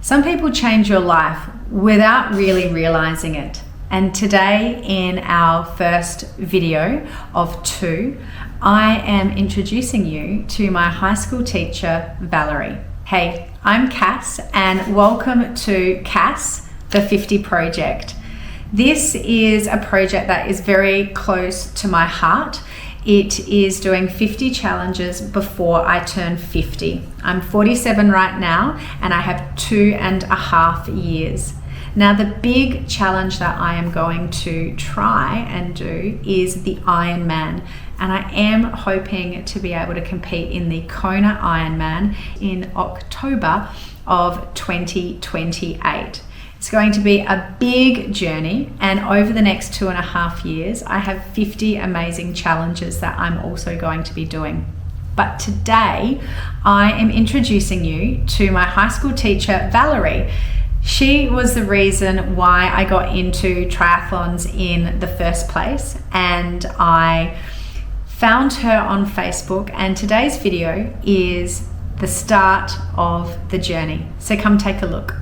Some people change your life without really realizing it. And today, in our first video of 2, I am introducing you to my high school teacher, Valerie. Hey, I'm Cass, and welcome to Cass, the 50 Project. This is a project that is very close to my heart. It is doing 50 challenges before I turn 50. I'm 47 right now, and I have 2.5 years. Now, the big challenge that I am going to try and do is the Ironman, and I am hoping to be able to compete in the Kona Ironman in October of 2028. It's going to be a big journey, and over the next 2.5 years, I have 50 amazing challenges that I'm also going to be doing. But today, I am introducing you to my high school teacher, Valerie. She was the reason why I got into triathlons in the first place, and I found her on Facebook, and today's video is the start of the journey. So come take a look.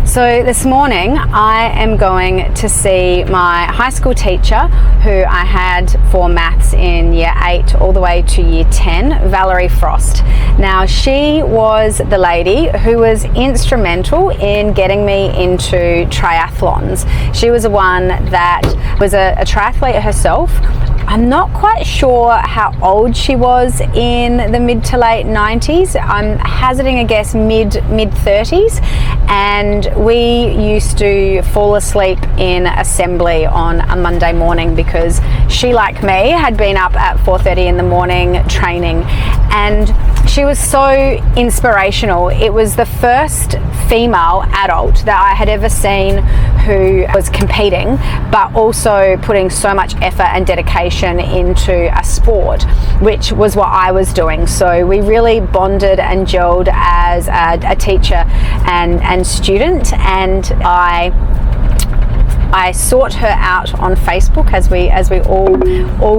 So this morning I am going to see my high school teacher who I had for maths in year 8 all the way to year 10, Valerie Frost. Now, she was the lady who was instrumental in getting me into triathlons. She was the one that was a triathlete herself. I'm not quite sure how old she was in the mid to late 90s. I'm hazarding a guess mid 30s, and we used to fall asleep in assembly on a Monday morning because she, like me, had been up at 4:30 in the morning training, and she was so inspirational. It was the first female adult that I had ever seen who was competing, but also putting so much effort and dedication into a sport, which was what I was doing. So we really bonded and gelled as a teacher and student, and I sought her out on Facebook, as we all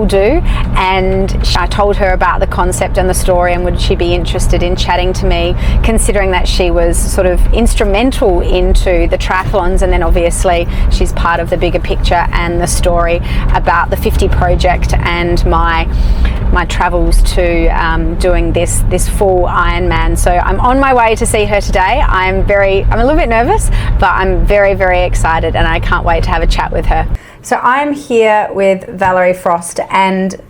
do, and I told her about the concept and the story, and would she be interested in chatting to me, considering that she was sort of instrumental into the triathlons, and then obviously she's part of the bigger picture and the story about the 50 Project and my travels to doing this full Ironman. So I'm on my way to see her today. I'm a little bit nervous, but I'm very, very excited, and I can't wait to have a chat with her. So I'm here with Valerie Frost, and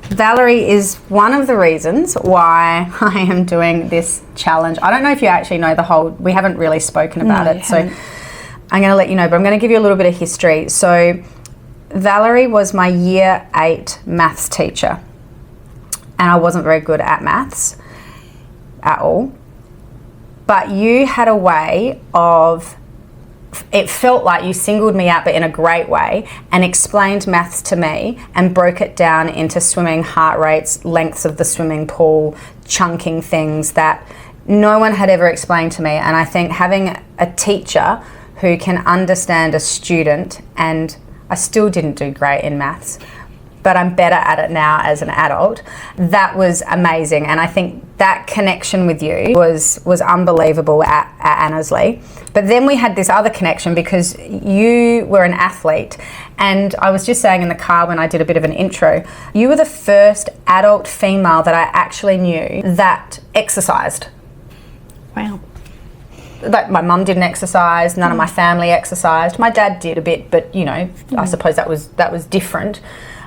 Valerie is one of the reasons why I am doing this challenge. I don't know if you actually know we haven't really spoken about it, so I'm going to let you know, but I'm going to give you a little bit of history. So Valerie was my year 8 maths teacher, and I wasn't very good at maths at all, but you had a way of, it felt like you singled me out, but in a great way, and explained maths to me and broke it down into swimming heart rates, lengths of the swimming pool, chunking things that no one had ever explained to me. And I think having a teacher who can understand a student, and I still didn't do great in maths, but I'm better at it now as an adult, that was amazing. And I think that connection with you was unbelievable at Annesley. But then we had this other connection because you were an athlete, and I was just saying in the car when I did a bit of an intro, you were the first adult female that I actually knew that exercised. Wow. Like, my mum didn't exercise, none of my family exercised. My dad did a bit, but I suppose that was different.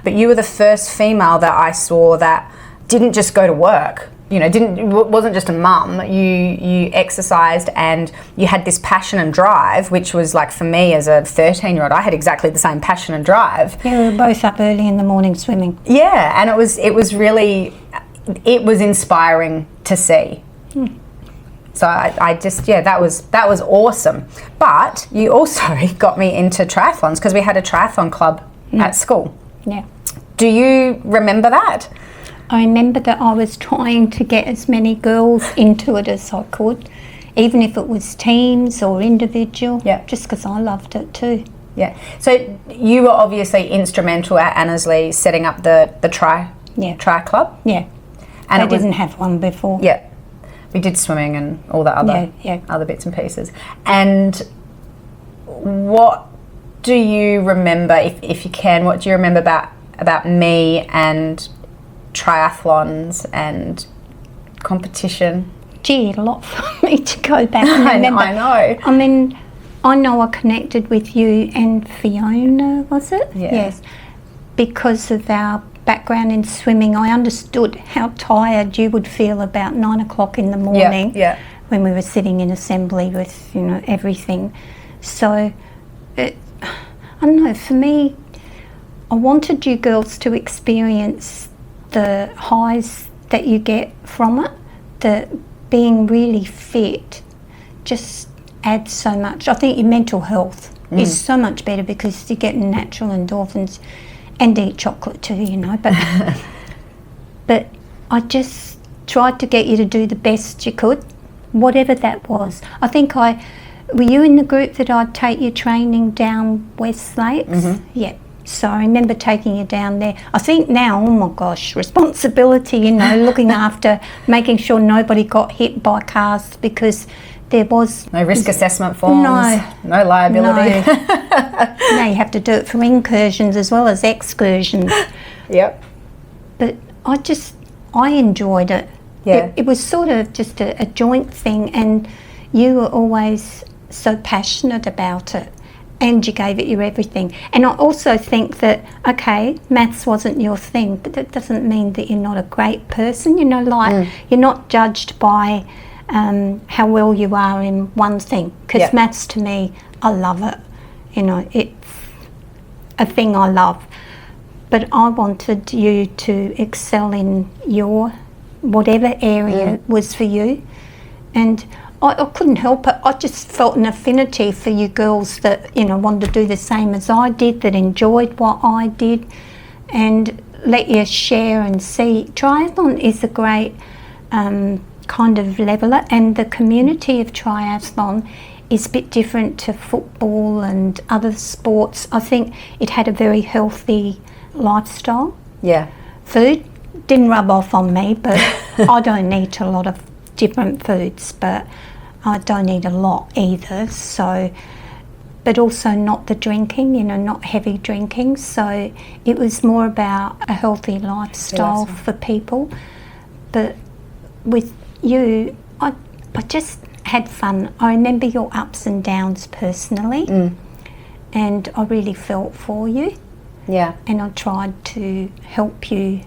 But you were the first female that I saw that didn't just go to work. Wasn't just a mum. You exercised, and you had this passion and drive, which was like, for me as a 13-year-old, I had exactly the same passion and drive. Yeah, we were both up early in the morning swimming. Yeah, and it was inspiring to see. So I just, that was awesome. But you also got me into triathlons because we had a triathlon club at school. Yeah. Do you remember that? I remember that I was trying to get as many girls into it as I could, even if it was teams or individual, just because I loved it too. Yeah. So you were obviously instrumental at Annesley setting up the tri club? Yeah. And I didn't have one before. Yeah. We did swimming and all the other bits and pieces. And what do you remember, if you can, what do you remember about me and triathlons and competition? Gee, a lot for me to go back and remember. I know. I mean, I know I connected with you and Fiona, was it? Yeah. Yes. Because of our background in swimming, I understood how tired you would feel about 9 o'clock in the morning when we were sitting in assembly with, everything. So, I don't know, for me, I wanted you girls to experience the highs that you get from it, the being really fit just adds so much. I think your mental health is so much better because you're getting natural endorphins, and eat chocolate too, but I just tried to get you to do the best you could, whatever that was. I think were you in the group that I'd take you training down West Lakes? Yeah. So I remember taking you down there. I think now, oh my gosh, responsibility, looking after, making sure nobody got hit by cars, because there was... No risk assessment forms, no liability. No. Now you have to do it for incursions as well as excursions. Yep. But I enjoyed it. Yeah. It was sort of just a joint thing, and you were always so passionate about it. And you gave it your everything. And I also think that, okay, maths wasn't your thing, but that doesn't mean that you're not a great person. You're not judged by how well you are in one thing. Because maths, to me, I love it. It's a thing I love. But I wanted you to excel in your whatever area was for you. And I couldn't help it. I just felt an affinity for you girls that, wanted to do the same as I did, that enjoyed what I did, and let you share and see. Triathlon is a great kind of leveller, and the community of triathlon is a bit different to football and other sports. I think it had a very healthy lifestyle. Yeah. Food didn't rub off on me, but I don't eat a lot of different foods, but I don't eat a lot either, so, but also not the drinking, not heavy drinking, so it was more about a healthy lifestyle for people. But with you, I just had fun. I remember your ups and downs personally, and I really felt for you. Yeah. And I tried to help you,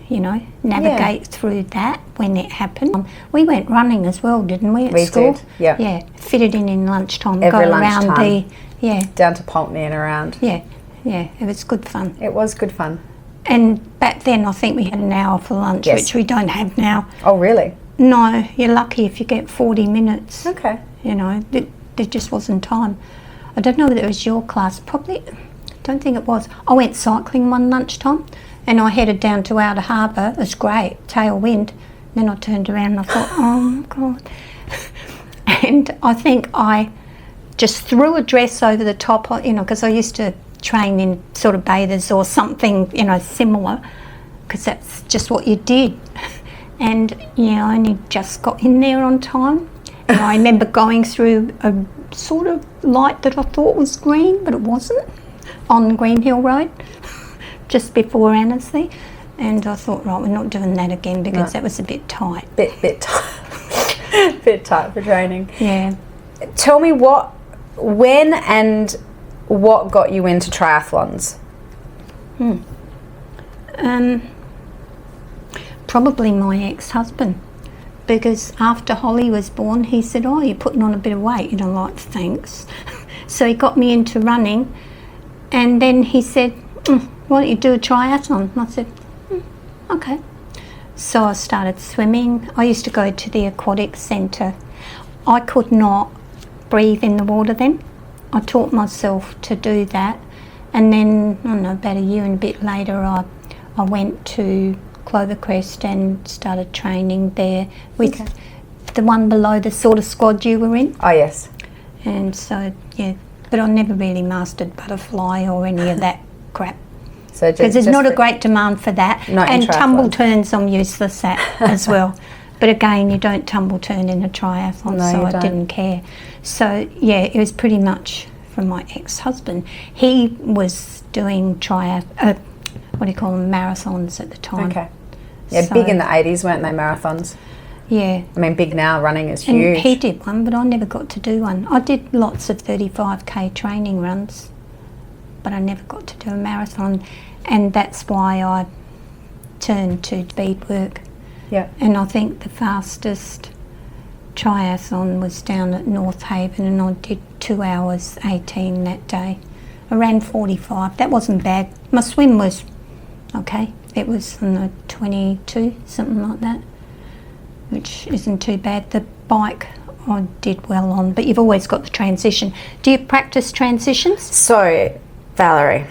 navigate through that when it happened. We went running as well, didn't we, at school? We did, yeah. Yeah, fitted in lunchtime. Every go lunchtime. Around down to Pulteney and around. Yeah, it was good fun. It was good fun. And back then I think we had an hour for lunch, which we don't have now. Oh, really? No, you're lucky if you get 40 minutes. Okay. There just wasn't time. I don't know whether it was your class, probably... don't think it was. I went cycling one lunchtime and I headed down to Outer Harbour. It was great, tailwind. Then I turned around and I thought, oh God. And I think I just threw a dress over the top, because I used to train in sort of bathers or something, similar, because that's just what you did. And, I only just got in there on time. And I remember going through a sort of light that I thought was green, but it wasn't, on Green Hill Road, just before Annesley, and I thought, right, we're not doing that again because that was a bit tight. Bit tight. Bit tight for training. Yeah. Tell me when and what got you into triathlons? Probably my ex-husband, because after Holly was born, he said, oh, you're putting on a bit of weight. Like, thanks. So he got me into running. And then he said, why don't you do a triathlon? And I said, okay. So I started swimming. I used to go to the aquatic centre. I could not breathe in the water then. I taught myself to do that. And then, I don't know, about a year and a bit later, I went to Clovercrest and started training there with the one below the sort of squad you were in. Oh, yes. And so, but I never really mastered butterfly or any of that crap. So because there's not a great demand for that. Not and tumble turns I'm useless at as well. But again, you don't tumble turn in a triathlon, No, so you I don't. didn't care. So yeah, it was pretty much from my ex-husband. He was doing marathons at the time. Okay. Yeah, So- big in the 80s, weren't they, marathons? Yeah. I mean, big now, running is And huge. he did one, but I never got to do one. I did lots of 35k training runs, but I never got to do a marathon, and that's why I turned to speed work. Yeah. And I think the fastest triathlon was down at North Haven, and I did 2 hours 18 that day. I ran 45. That wasn't bad. My swim was okay. It was on the 22, something like that, which isn't too bad. The bike I did well on, but you've always got the transition. Do you practice transitions? So, Valerie,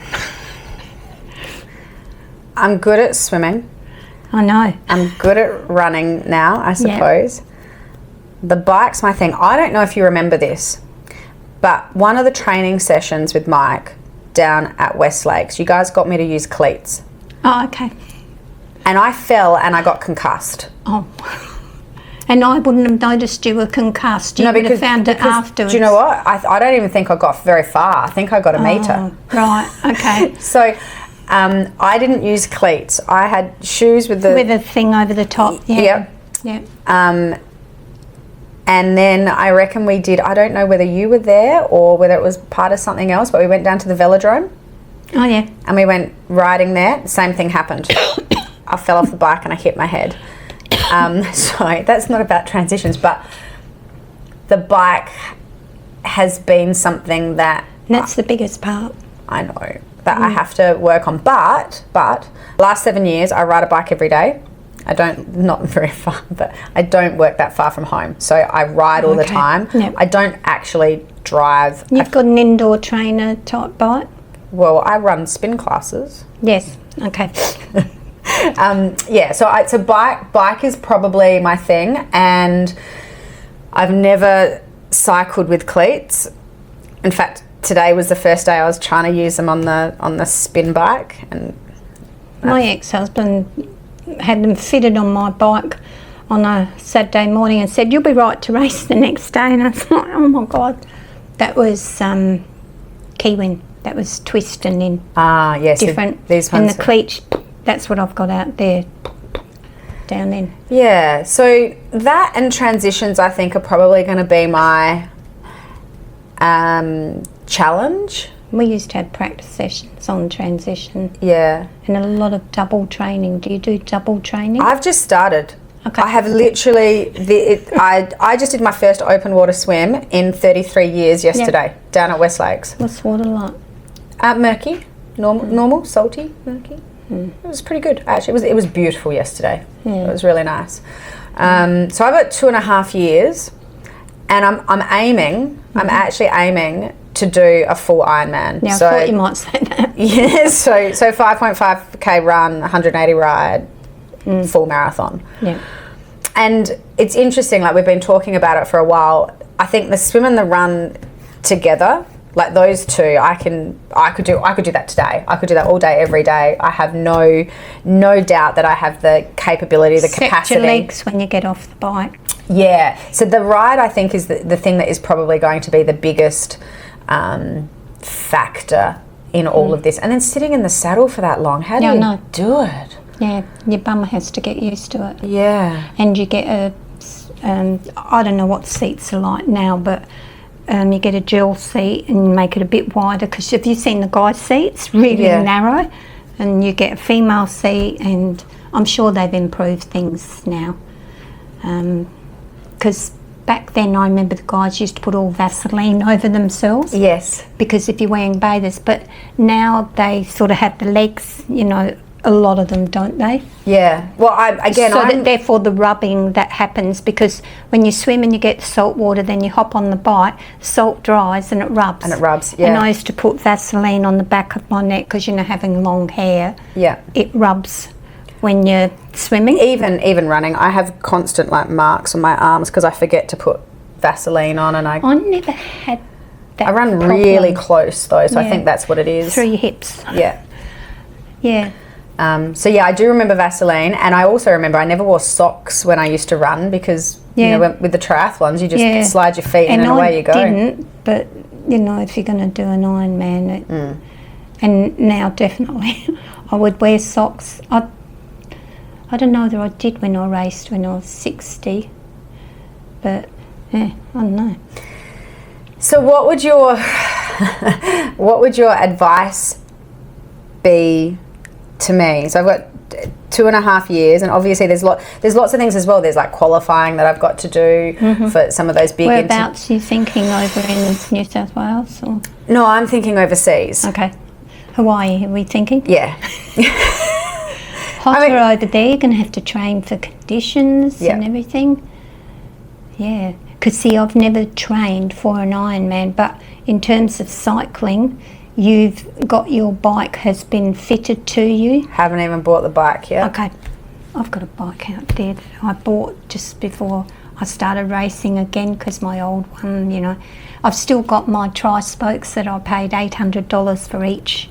I'm good at swimming. I know. I'm good at running now, I suppose. The bike's my thing. I don't know if you remember this, but one of the training sessions with Mike down at West Lakes, you guys got me to use cleats. Oh, okay. And I fell and I got concussed. Oh. And I wouldn't have noticed you were concussed. You would have found it afterwards. Do you know what? I don't even think I got very far. I think I got a metre. Right, okay. So I didn't use cleats. I had shoes with a thing over the top. Yeah. Yep. And then I reckon we did, I don't know whether you were there or whether it was part of something else, but we went down to the velodrome. Oh, yeah. And we went riding there. Same thing happened. I fell off the bike and I hit my head. So that's not about transitions, but the bike has been something that... That's the biggest part. I know, that I have to work on. But last 7 years, I ride a bike every day. Not very far, but I don't work that far from home. So I ride all the time. Yep. I don't actually drive. You've got an indoor trainer type bike? Well, I run spin classes. Yes, okay. So bike is probably my thing, and I've never cycled with cleats. In fact, today was the first day I was trying to use them on the spin bike, and My ex-husband had them fitted on my bike on a Saturday morning and said, "You'll be right to race the next day." And I was like, oh my God. That was Kiwin. That was twist and then yes, different. These and ones the cleats, that's what I've got out there, down then. Yeah, so that and transitions I think are probably going to be my challenge. We used to have practice sessions on transition. Yeah. And a lot of double training. Do you do double training? I've just started. Okay. I have literally, I just did my first open water swim in 33 years yesterday down at West Lakes. What's water like? Murky, normal, salty, murky. It was pretty good actually. It was beautiful yesterday. Yeah. It was really nice. So I've got 2.5 years, and I'm actually aiming to do a full Ironman. Now, so, I thought you might say that. Yeah, so 5.5k run, 180 ride, full marathon. Yeah. And it's interesting, like we've been talking about it for a while. I think the swim and the run together, like those two, I could do that today. I could do that all day, every day. I have no doubt that I have the capability, the capacity. Set your legs when you get off the bike. Yeah. So the ride, I think, is the thing that is probably going to be the biggest factor in all of this. And then sitting in the saddle for that long, how do you do it? Yeah, your bum has to get used to it. Yeah. And you get I don't know what seats are like now, but you get a gel seat and you make it a bit wider, because have you seen the guys' seats? Really narrow. And you get a female seat, and I'm sure they've improved things now. Because back then I remember the guys used to put all Vaseline over themselves. Yes. Because if you're wearing bathers, but now they sort of have the legs, a lot of them, don't they? Yeah. Well, therefore the rubbing that happens, because when you swim and you get salt water, then you hop on the bike, salt dries and it rubs. Yeah. And I used to put Vaseline on the back of my neck, because having long hair, it rubs when you're swimming. Even running, I have constant marks on my arms because I forget to put Vaseline on, and I never had that. I run problem. really close though, so I think that's what it is. Through your hips. Yeah. Yeah. So yeah, I do remember Vaseline, and I also remember I never wore socks when I used to run because you know, with the triathlons you just slide your feet in and away you go. I didn't, but you know, if you're going to do an Ironman, and now definitely I would wear socks. I don't know whether I did when I raced when I was 60, but yeah, I don't know. So what would your advice be to me? So I've got 2.5 years, and obviously there's lots of things as well. There's like qualifying that I've got to do for some of those big. Whereabouts are you thinking, over in New South Wales? Or? No, I'm thinking overseas. Okay. Hawaii, are we thinking? Yeah. Hotter over there, you're going to have to train for conditions and everything. Yeah. Because see, I've never trained for an Ironman, but in terms of cycling, you've got your bike has been fitted to you. Haven't even bought the bike yet. Okay. I've got a bike out there that I bought just before I started racing again, because my old one, you know, I've still got my tri-spokes that I paid $800 for each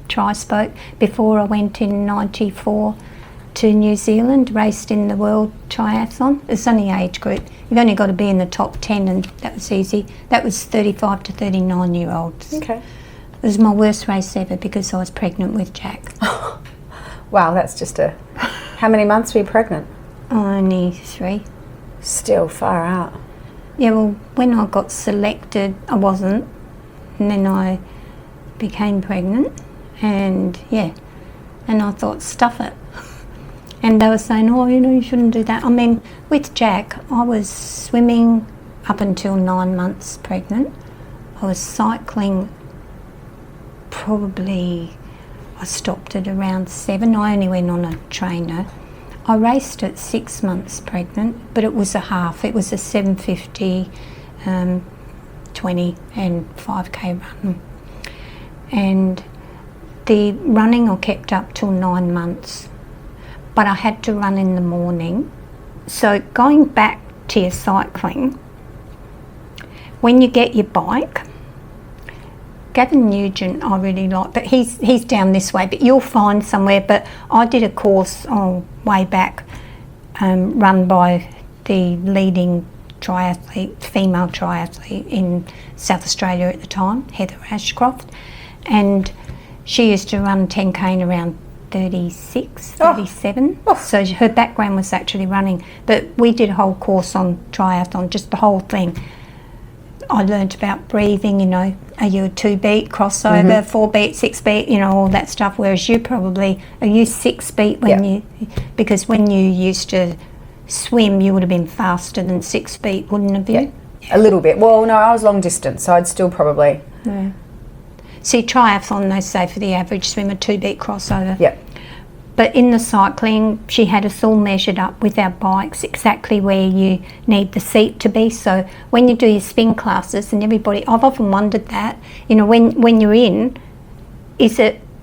tri-spoke before I went in 94 to New Zealand, raced in the World Triathlon. It's only age group. You've only got to be in the top 10, and that was easy. That was 35 to 39 year olds. Okay. It was my worst race ever because I was pregnant with Jack. Wow, that's just how many months were you pregnant? Only 3. Still far out. Yeah, well, when I got selected, I wasn't, and then I became pregnant, and and I thought, stuff it. And they were saying, oh, you know, you shouldn't do that. I mean, with Jack, I was swimming up until 9 months pregnant. I was cycling probably, I stopped at around 7. I only went on a trainer. I raced at 6 months pregnant, but it was a half. It was a 750, 20 and 5K run. And the running I kept up till 9 months, but I had to run in the morning. So going back to your cycling, when you get your bike, Gavin Nugent I really like, but he's down this way, but you'll find somewhere. But I did a course way back, run by the leading triathlete, female triathlete in South Australia at the time, Heather Ashcroft, and she used to run 10K in around 36, 37. Oh. So her background was actually running, but we did a whole course on triathlon, just the whole thing. I learnt about breathing, you know, are you a 2-beat crossover, 4-beat, 6-beat, you know, all that stuff, whereas you probably, are you 6-beat when you, because when you used to swim, you would have been faster than 6-beat, wouldn't have you? Yeah, a little bit. Well, no, I was long distance, so I'd still probably... Yeah. See, triathlon, they say for the average swimmer, 2-beat crossover. Yep. But in the cycling, she had us all measured up with our bikes exactly where you need the seat to be. So when you do your spin classes, and everybody, I've often wondered that, you know, when you're in,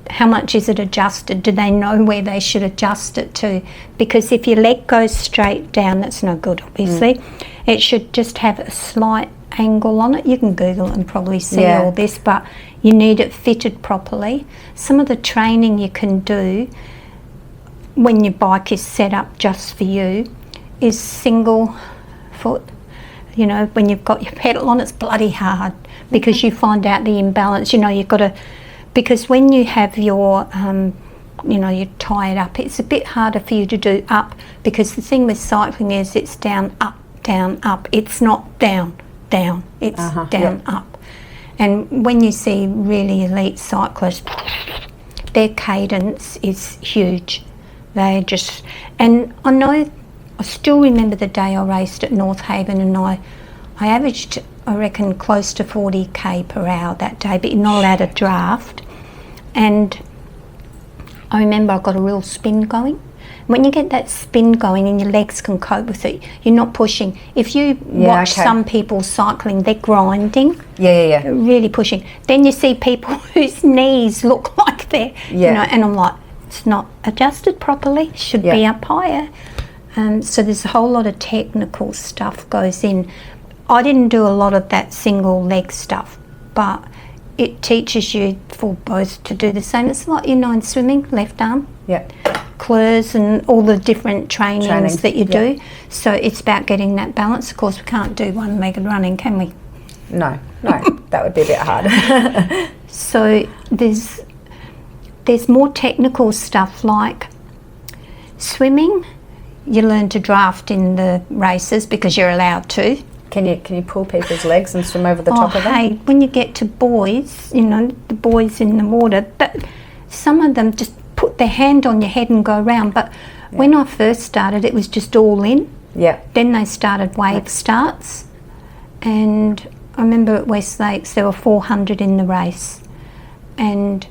how much is it adjusted? Do they know where they should adjust it to? Because if your leg goes straight down, that's no good, obviously. It should just have a slight angle on it. You can Google it and probably see all this, but you need it fitted properly. Some of the training you can do when your bike is set up just for you is single foot. You know, when you've got your pedal on, it's bloody hard because you find out the imbalance. You know, you've got to, because when you have your, you know, you tie it up, it's a bit harder for you to do up, because the thing with cycling is it's down, up, up. It's not down, down. It's down, up. And when you see really elite cyclists, their cadence is huge. They just, and I still remember the day I raced at North Haven, and I averaged, I reckon, close to 40k per hour that day, but you're not allowed to draft. And I remember I got a real spin going. When you get that spin going and your legs can cope with it, you're not pushing. If you watch some people cycling, they're grinding. They're really pushing. Then you see people whose knees look like they're, you know, and I'm like, it's not adjusted properly, should be up higher. So there's a whole lot of technical stuff goes in. I didn't do a lot of that single leg stuff, but it teaches you for both to do the same. It's like, you know, in swimming, left arm, CLERS and all the different trainings that you do. Yep. So it's about getting that balance. Of course, we can't do one-legged running, can we? No, that would be a bit hard. So there's more technical stuff like swimming. You learn to draft in the races because you're allowed to. Can you pull people's legs and swim over the top of them? Hey, when you get to buoys, you know, the buoys in the water, but some of them just put their hand on your head and go around. But when I first started, it was just all in. Yeah. Then they started wave starts, and I remember at West Lakes there were 400 in the race, and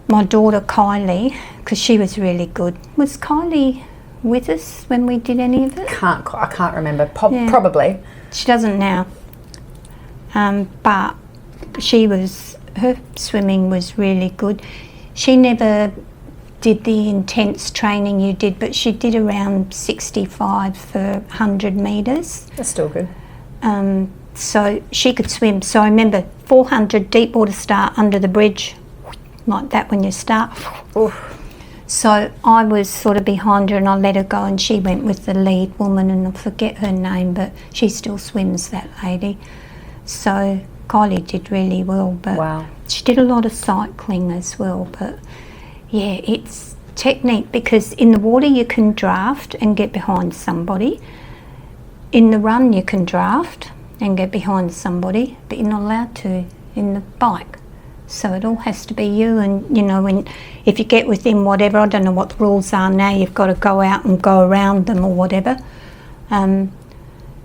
my daughter Kylie, because she was really good. Was Kylie with us when we did any of it? I can't remember. Probably. She doesn't now. But her swimming was really good. She never did the intense training you did, but she did around 65 for 100 metres. That's still good. So she could swim. So I remember 400 deep water start under the bridge, like that when you start. Oof. So I was sort of behind her and I let her go, and she went with the lead woman, and I forget her name, but she still swims, that lady. So Kylie did really well, but wow. She did a lot of cycling as well. But yeah, it's technique, because in the water you can draft and get behind somebody. In the run you can draft and get behind somebody, but you're not allowed to in the bike. So it all has to be you, and you know, if you get within whatever, I don't know what the rules are now, you've got to go out and go around them or whatever.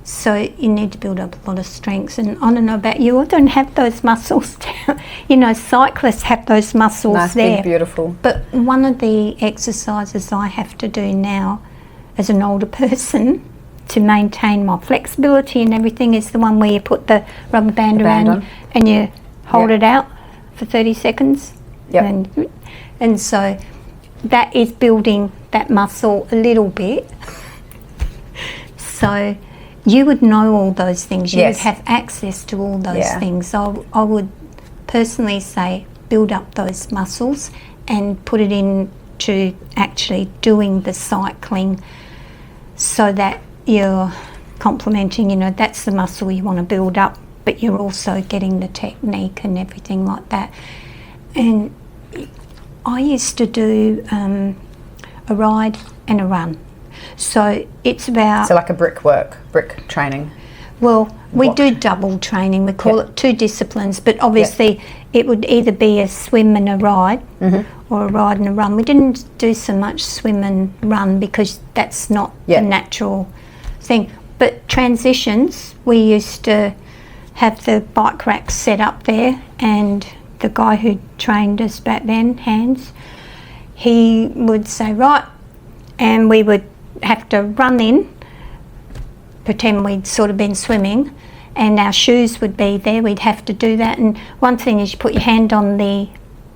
So you need to build up a lot of strengths, and I don't know about you, I don't have those muscles. You know, cyclists have those muscles nice, there. big, beautiful. But one of the exercises I have to do now as an older person to maintain my flexibility and everything is the one where you put the rubber band around and you hold it out for 30 seconds. Yep. And so that is building that muscle a little bit. So you would know all those things. You would have access to all those things. So I would personally say build up those muscles and put it into actually doing the cycling, so that you're complementing, you know, that's the muscle you want to build up, but you're also getting the technique and everything like that. And I used to do a ride and a run. So it's about... So like a brick training. Well, we do double training. We call it two disciplines, but obviously it would either be a swim and a ride or a ride and a run. We didn't do so much swim and run because that's not the natural thing. But transitions, we used to have the bike racks set up there, and the guy who trained us back then, Hans, he would say, right, and we would have to run in, pretend we'd sort of been swimming, and our shoes would be there. We'd have to do that. And one thing is you put your hand on the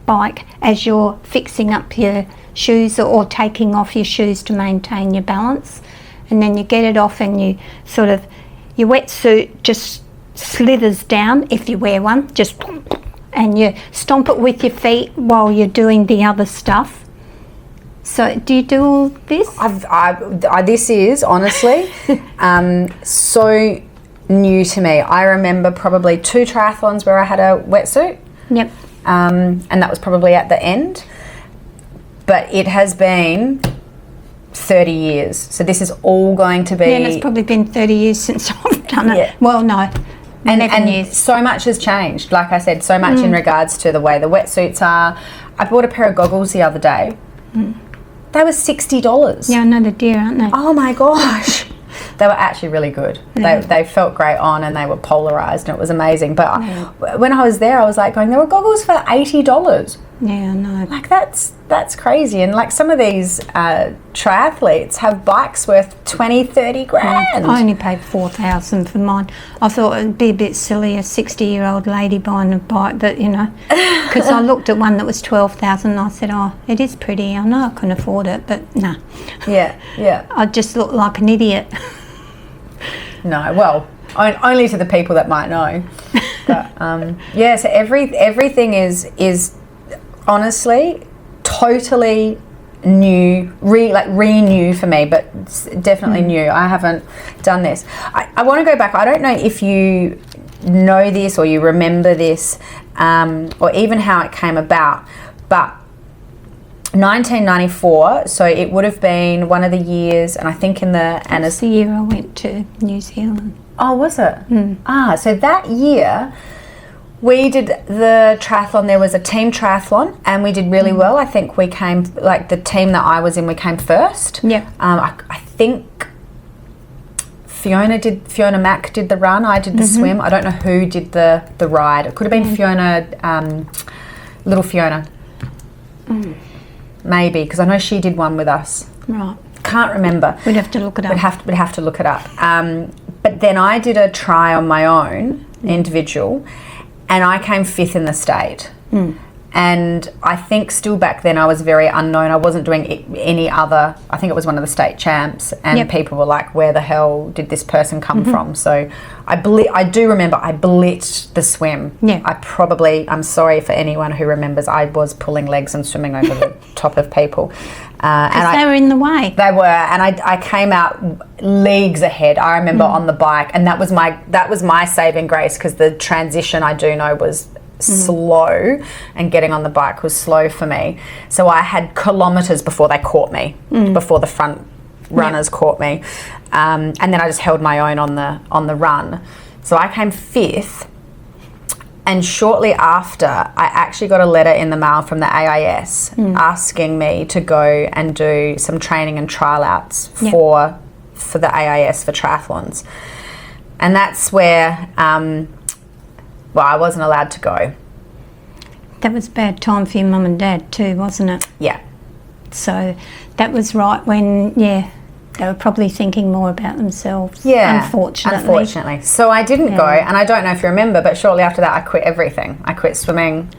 bike as you're fixing up your shoes or taking off your shoes to maintain your balance, and then you get it off, and you sort of, your wetsuit just slithers down if you wear one, just, and you stomp it with your feet while you're doing the other stuff. So do you do all this? This is honestly so new to me. I remember probably 2 triathlons where I had a wetsuit. Yep. And that was probably at the end. But it has been 30 years. So this is all going to be... Yeah, and it's probably been 30 years since I've done it. Well, no, 11 years. So much has changed. Like I said, so much in regards to the way the wetsuits are. I bought a pair of goggles the other day. They were $60. Yeah, I know, they're dear, aren't they? Oh my gosh. They were actually really good. They felt great on, and they were polarised, and it was amazing. But when I was there, I was like going, there were goggles for $80. Yeah, I know. Like that's crazy. And like some of these triathletes have bikes worth 20, 30 grand. I only paid $4,000 for mine. I thought it'd be a bit silly, a 60-year-old lady buying a bike, but you know, because I looked at one that was $12,000 and I said, oh, it is pretty. I know I can afford it, but nah. Yeah. I just looked like an idiot. No, well, only to the people that might know. But so everything is honestly totally new, renew for me, but it's definitely new. I haven't done this. I want to go back. I don't know if you know this or you remember this, or even how it came about, but 1994, so it would have been one of the years, and I think That's the year I went to New Zealand. Oh, was it? So that year we did the triathlon. There was a team triathlon, and we did really well. I think we came, like the team that I was in, we came first. Yeah. I think Fiona Mack did the run. I did the swim. I don't know who did the ride. It could have been Fiona, little Fiona. Maybe, because I know she did one with us. Right. Can't remember. We'd have to look it up. We'd have to look it up. But then I did a try on my own, individual, and I came 5th in the state. And I think still back then I was very unknown. I wasn't doing any other, I think it was one of the state champs, and people were like, where the hell did this person come from? So I do remember I blitzed the swim. Yeah. I'm sorry for anyone who remembers, I was pulling legs and swimming over the top of people. Because they were in the way. They were, and I came out leagues ahead. I remember on the bike, and that was my saving grace, because the transition, I do know, was slow, and getting on the bike was slow for me. So I had kilometres before they caught me, before the front runners caught me, and then I just held my own on the run. So I came 5th, and shortly after I actually got a letter in the mail from the AIS asking me to go and do some training and trial outs for the AIS for triathlons, and that's where I wasn't allowed to go. That was a bad time for your mum and dad too, wasn't it? Yeah. So that was right when, they were probably thinking more about themselves. Yeah. Unfortunately. So I didn't go, and I don't know if you remember, but shortly after that I quit everything. I quit swimming.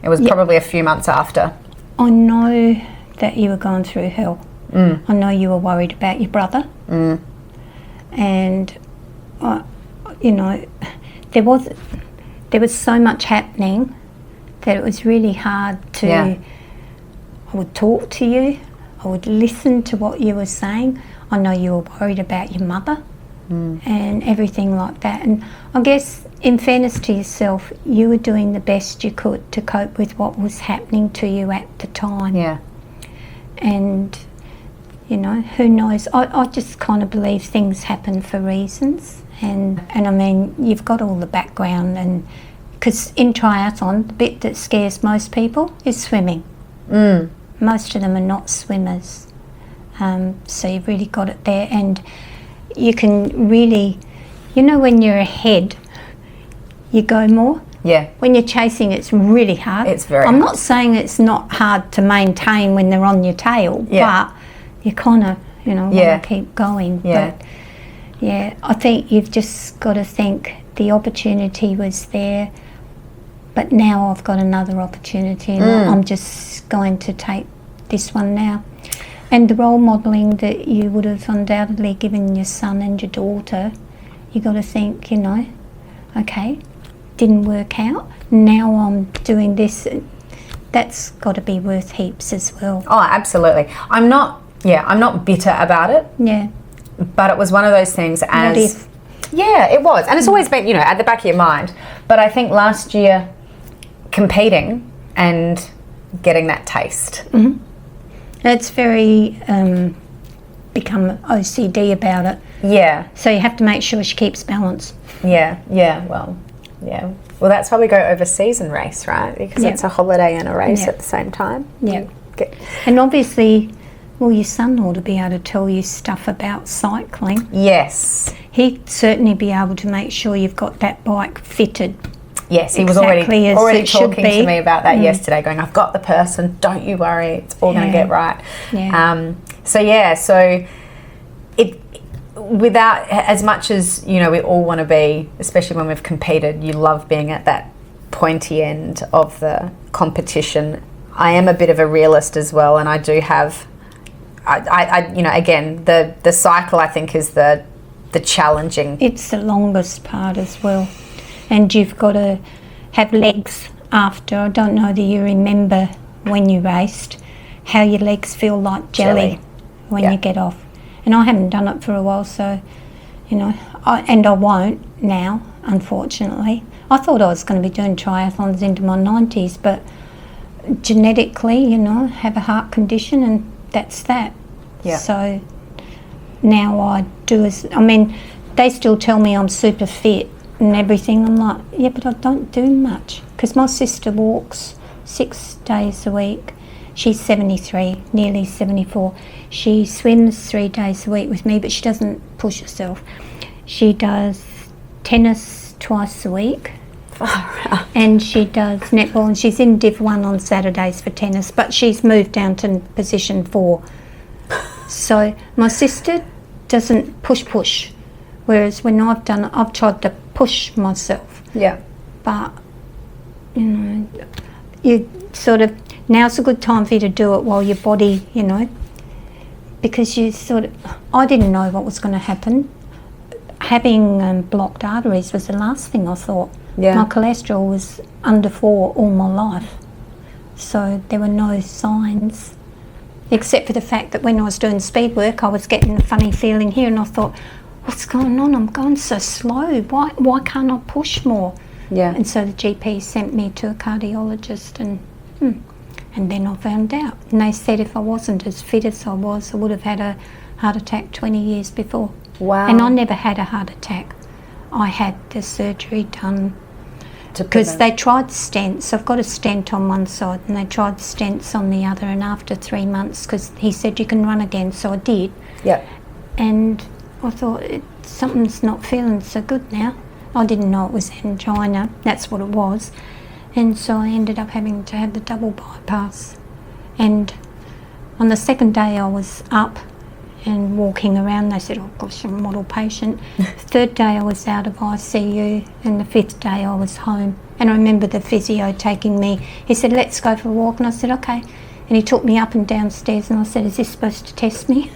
It was probably a few months after. I know that you were going through hell. I know you were worried about your brother. And, there was so much happening that it was really hard to, I would talk to you, I would listen to what you were saying. I know you were worried about your mother and everything like that. And I guess, in fairness to yourself, you were doing the best you could to cope with what was happening to you at the time. Yeah. And, who knows? I just kind of believe things happen for reasons. And I mean, you've got all the background, and because in triathlon, the bit that scares most people is swimming. Most of them are not swimmers. So you've really got it there, and you can really, when you're ahead, you go more. Yeah. When you're chasing, it's really hard. It's very I'm hard. not saying it's not hard to maintain when they're on your tail, but you kind of, want to keep going. Yeah. But, I think you've just got to think the opportunity was there, but now I've got another opportunity, and I'm just going to take this one now. And the role modelling that you would have undoubtedly given your son and your daughter, you got to think, okay, didn't work out, now I'm doing this. That's got to be worth heaps as well. Oh, absolutely. I'm not bitter about it. Yeah. But it was one of those things What if? Yeah, it was. And it's always been, at the back of your mind. But I think last year, competing and getting that taste. It's very become OCD about it. Yeah. So you have to make sure she keeps balance. Yeah. Well, that's why we go overseas and race, right? Because it's a holiday and a race at the same time. Yeah. And obviously, your son ought to be able to tell you stuff about cycling. Yes. He'd certainly be able to make sure you've got that bike fitted. Yes, he was already talking to me about that yesterday, going, I've got the person, don't you worry, it's all going to get right. Yeah. So it, without, as much as, we all want to be, especially when we've competed, you love being at that pointy end of the competition. I am a bit of a realist as well, and I do have, again, the cycle I think is the challenging. It's the longest part as well. And you've got to have legs after. I don't know that you remember when you raced. how your legs feel like jelly. When you get off. And I haven't done it for a while, so, you know, I won't now, unfortunately. I thought I was going to be doing triathlons into my 90s, but genetically, you know, have a heart condition, and that's that. Yeah. So now I do they still tell me I'm super fit and everything. I'm like, yeah, but I don't do much, because my sister walks 6 days a week. She's 73, nearly 74. She swims 3 days a week with me, but she doesn't push herself. She does tennis twice a week. And she does netball, and she's in Div 1 on Saturdays for tennis, but she's moved down to position 4. So my sister doesn't push, whereas when I've done it, I've tried to push myself. Yeah. But, you know, you sort of, now's a good time for you to do it while your body, you know, because you sort of, I didn't know what was going to happen. Having blocked arteries was the last thing I thought. Yeah. My cholesterol was under 4 all my life, so there were no signs, except for the fact that when I was doing speed work, I was getting a funny feeling here, and I thought, what's going on? I'm going so slow. Why can't I push more? Yeah. And so the GP sent me to a cardiologist, and then I found out. And they said if I wasn't as fit as I was, I would have had a heart attack 20 years before. Wow. And I never had a heart attack. I had the surgery done because they tried stents. I've got a stent on one side, and they tried stents on the other, and after 3 months, because he said you can run again, so I did. Yeah. And I thought, something's not feeling so good now. I didn't know it was angina, that's what it was. And so I ended up having to have the double bypass. And on the second day I was up and walking around. They said, oh gosh, you're a model patient. Third day I was out of ICU, and the 5th day I was home. And I remember the physio taking me, he said, let's go for a walk, and I said, okay. And he took me up and downstairs, and I said, is this supposed to test me?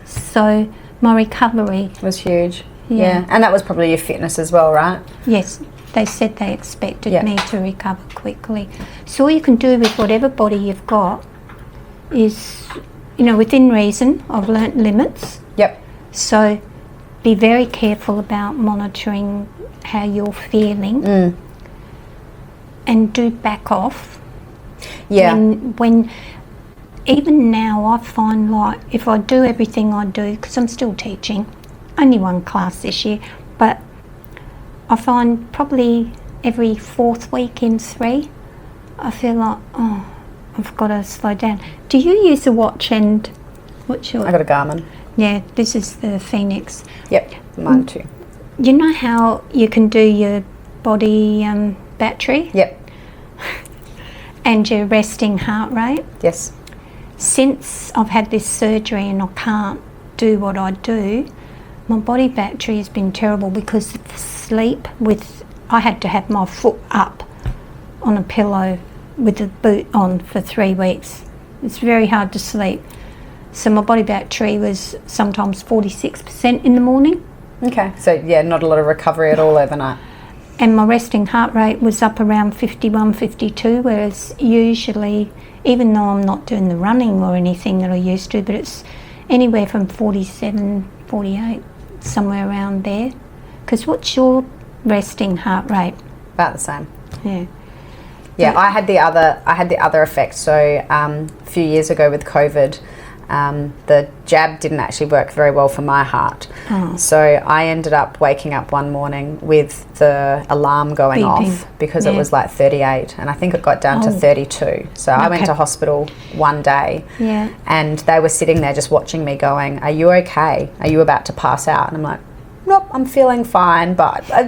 So my recovery was huge. Yeah. And that was probably your fitness as well, right? Yes. They said they expected me to recover quickly. So all you can do with whatever body you've got is, you know, within reason. I've learnt limits. Yep. So be very careful about monitoring how you're feeling, and do back off. Yeah. When even now I find, like, if I do everything I do, because I'm still teaching, only one class this year, but I find probably every 4th week in 3, I feel like, oh, I've got to slow down. Do you use a watch, and what's your... I got a Garmin. Yeah, this is the Phoenix. Yep, mine too. You know how you can do your body battery? Yep. And your resting heart rate? Yes. Since I've had this surgery and I can't do what I do, my body battery has been terrible because of the sleep. I had to have my foot up on a pillow with the boot on for 3 weeks. It's very hard to sleep. So my body battery was sometimes 46% in the morning. Okay, so yeah, not a lot of recovery at all overnight. And my resting heart rate was up around 51, 52, whereas usually, even though I'm not doing the running or anything that I used to, but it's anywhere from 47, 48, somewhere around there. Because what's your resting heart rate? About the same. Yeah. Yeah, I had the other effect. So a few years ago with COVID, the jab didn't actually work very well for my heart. Oh. So I ended up waking up one morning with the alarm going off because it was like 38, and I think it got down to 32. So I went to hospital one day, and they were sitting there just watching me going, are you okay? Are you about to pass out? And I'm like, nope, I'm feeling fine, but I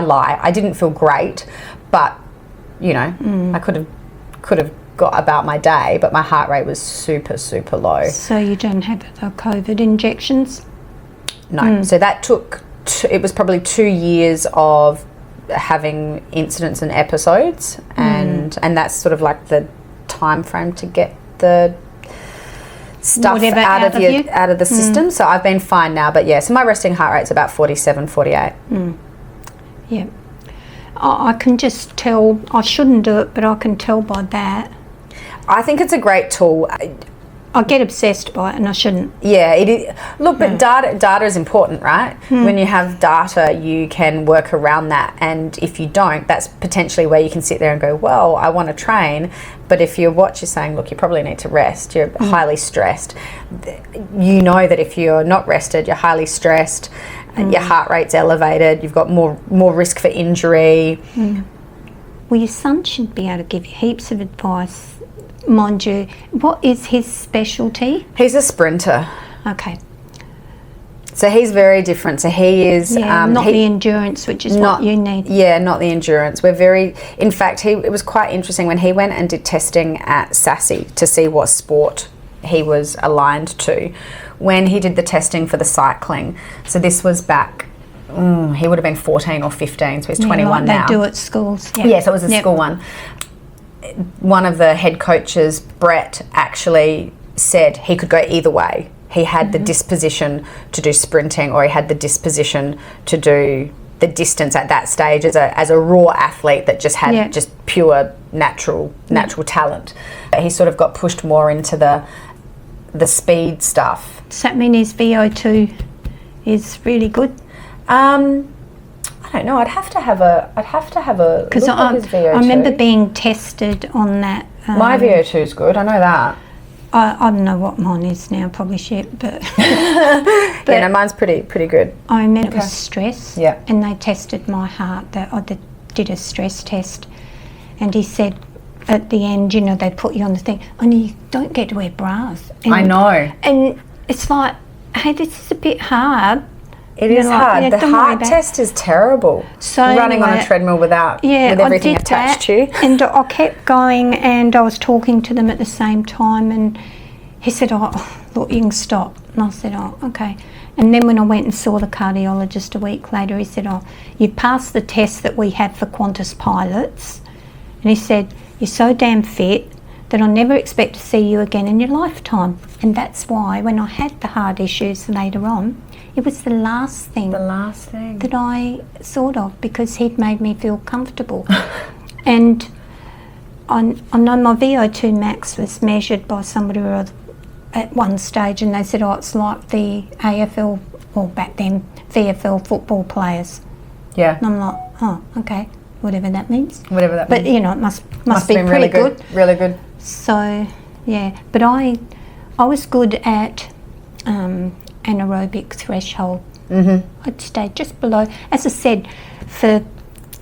lie. I didn't feel great, but you know, I could have got about my day, but my heart rate was super, super low. So you don't have the COVID injections? No. So that took, it was probably 2 years of having incidents and episodes, and that's sort of like the time frame to get the stuff out of the system. So I've been fine now, but yeah, so my resting heart rate's about 47, 48. Yeah. I can just tell, I shouldn't do it, but I can tell by that. I think it's a great tool. I get obsessed by it, and I shouldn't. Yeah, it is. Look, but data is important, right? When you have data, you can work around that, and if you don't, that's potentially where you can sit there and go, well, I want to train, but if your watch is saying, look, you probably need to rest, you're highly stressed, you know that if you're not rested, you're highly stressed, your heart rate's elevated, you've got more risk for injury. Well, your son should be able to give you heaps of advice. Mind you, what is his specialty? He's a sprinter. Okay. So he's very different. So he is... not the endurance, which is what you need. Yeah, not the endurance. In fact, it was quite interesting when he went and did testing at SASI to see what sport he was aligned to. When he did the testing for the cycling, so this was back... he would have been 14 or 15, so he's 21 now. They do at schools. Yeah, so it was a school one. One of the head coaches, Brett, actually said he could go either way. He had the disposition to do sprinting, or he had the disposition to do the distance at that stage as a raw athlete that just had just pure natural talent. He sort of got pushed more into the speed stuff. Does that mean his VO2 is really good? I don't know. I'd have to have a Because look at his VO2. I remember being tested on that. My VO2 is good. I know that. I don't know what mine is now. Probably shit, but yeah, no, mine's pretty good. I remember it was stress. Yeah. And they tested my heart. I did a stress test, and he said at the end, you know, they put you on the thing, and you don't get to wear bras. And, I know. And it's like, hey, this is a bit hard. It is hard. The heart test is terrible. So running on a treadmill with everything attached to you. And I kept going, and I was talking to them at the same time, and he said, oh, look, you can stop. And I said, oh, okay. And then when I went and saw the cardiologist a week later, he said, oh, you passed the test that we have for Qantas pilots. And he said, you're so damn fit that I'll never expect to see you again in your lifetime. And that's why when I had the heart issues later on, it was the last thing that I thought of, because he'd made me feel comfortable. And I know my VO2 max was measured by somebody at one stage, and they said, oh, it's like the AFL, or back then, VFL football players. Yeah. And I'm like, oh, okay, whatever that means. Whatever that means. But, you know, it must be pretty really good. Really good. So, yeah. But I was good at... anaerobic threshold. I'd stay just below. As I said, for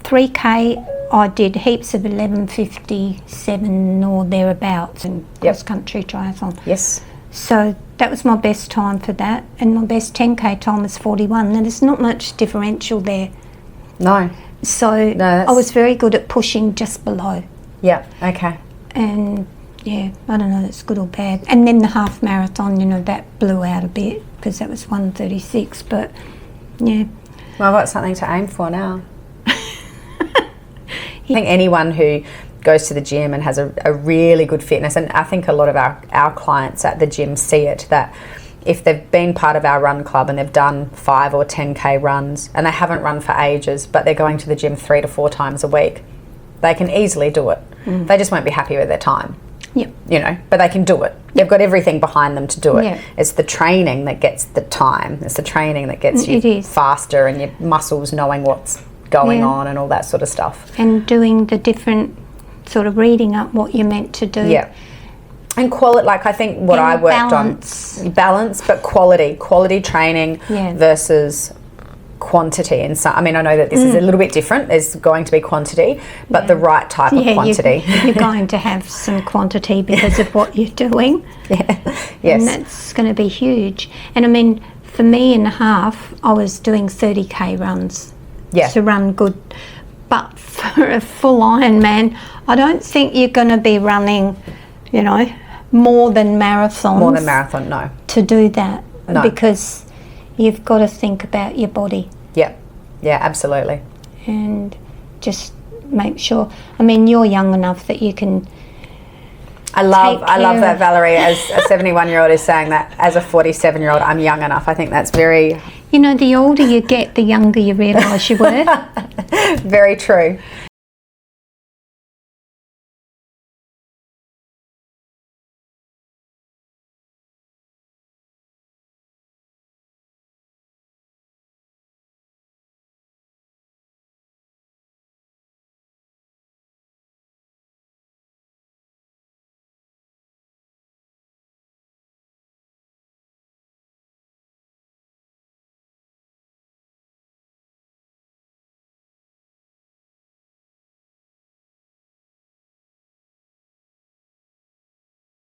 3K I did heaps of 11:57 or thereabouts in cross-country triathlon. Yes. So that was my best time for that, and my best 10K time was 41. Now there's not much differential there. No. So I was very good at pushing just below. Yeah, okay. And yeah, I don't know, that's good or bad. And then the half marathon, you know, that blew out a bit because that was 1:36, but yeah. Well, I've got something to aim for now. I think anyone who goes to the gym and has a really good fitness, and I think a lot of our clients at the gym see it, that if they've been part of our run club and they've done 5 or 10K runs and they haven't run for ages, but they're going to the gym 3 to 4 times a week, they can easily do it. They just won't be happy with their time. Yep. You know, but they can do it. They've got everything behind them to do it. Yeah. It's the training that gets the time. It's the training that gets you faster, and your muscles knowing what's going on and all that sort of stuff. And doing the different sort of reading up what you're meant to do. Yeah. And quality, like I think what I worked on, balance, but quality training versus quantity. And so, I mean, I know that this is a little bit different. There's going to be quantity, but the right type of quantity. You're going to have some quantity because of what you're doing. Yes. And that's going to be huge. And I mean, for me in a half, I was doing 30K runs to run good. But for a full Ironman, I don't think you're going to be running, you know, more than marathons. More than marathon, no. To do that. No. Because you've got to think about your body. Yeah, absolutely. And just make sure. I mean, you're young enough that you can. I love that Valerie, as a 71-year-old, is saying that as a 47-year-old, I'm young enough. I think that's very. You know, the older you get, the younger you realise you were. Very true.